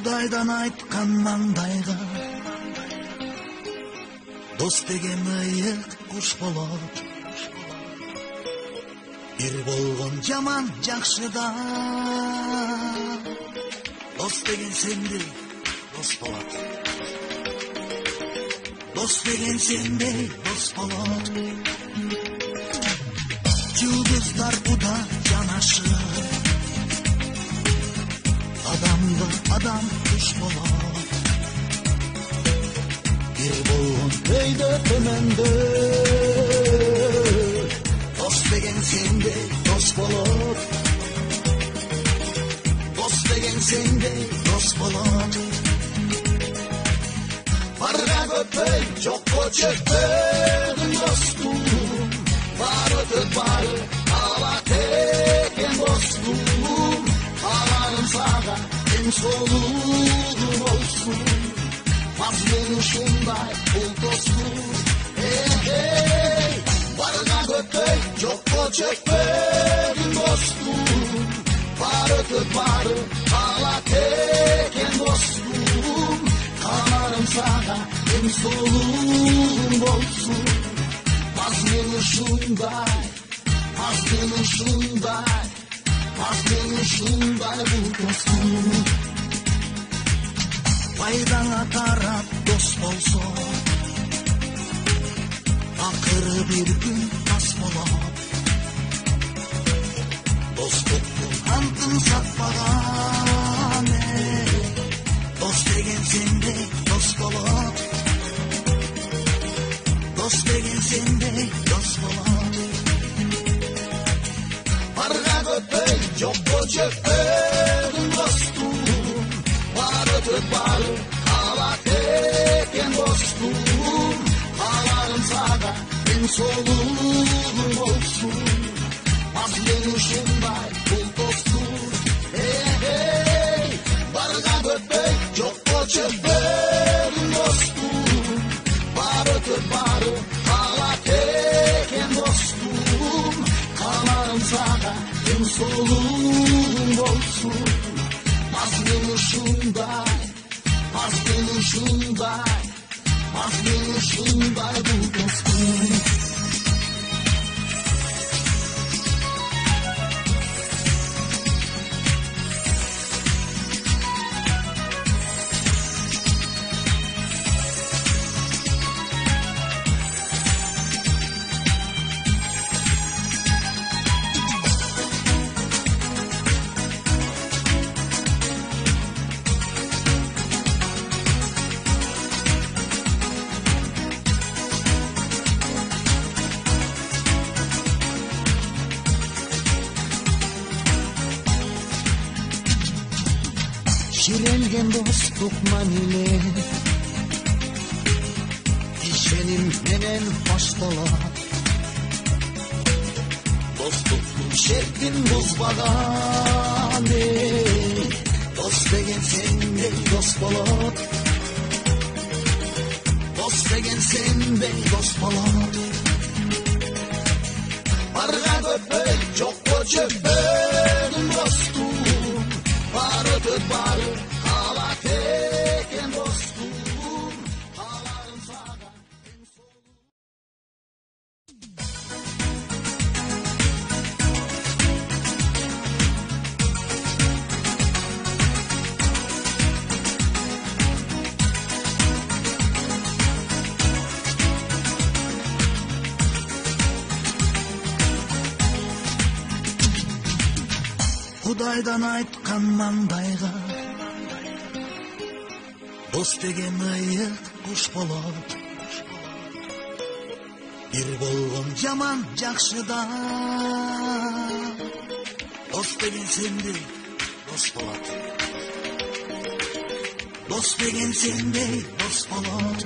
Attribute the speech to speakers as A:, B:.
A: Кудайдан айткан маңдайга дос деген ыйык куш болот. Бир болгон жаман жакшыда дос деген сендей дос болот. Дос деген сендей дос болот. Жұлдыздар уда жанашыр, адамды адам күш болот. Бир болгон өйдө төмөндө дос деген сендей дос болот. Дос деген сендей дос болот. Барга көпөй жокко чөкпөдүм достум, бар өтөт бары ала текен достум. Аларым сага эң солуу болсун, мазмуну ушундай бул достум. Барга көпөй жокко чөкпөдүм достум, бар өтөт бары ала текен достум. Аларым сага эң солуу болсун, мазмуну ушундай, мазмуну ушундай, мазмуну ушундай бул достум. Пайдаңа тарап дос болсо, акыры бир күн тас болот. Достуктун антын сатпаган, дос деген сендей дос болот. Дос деген сендей дос болот. Барга көпөй жокко чөкпөдүм достум, бар өтөт бары ала текен достум. Аларым сага эң солуу болсун, мазмуну ушундай бул достум. Барга көпөй жокко чөкпөдүм достум, бар өтөт бары ала текен достум. Аларым сага эң солуу болсун, мазмуну ушундай, мазмуну ушундай, мазмуну ушундай бул достум. Şirengen dostluk manile, işenim menen baştalar. Dostluktun şertin bozbagan, dost degen sendey dost bolot. Dost degen sendey dost bolot. Barga köpöy jokko çökpödүm dostum, бар өтөт бары ала текен достум. Аларым сага эң солуу. Кудайдан айткан маңдайга дос деген ыйык куш болот. Бир болгон жаман жакшыда дос деген сендей дос болот. Дос деген сендей дос болот.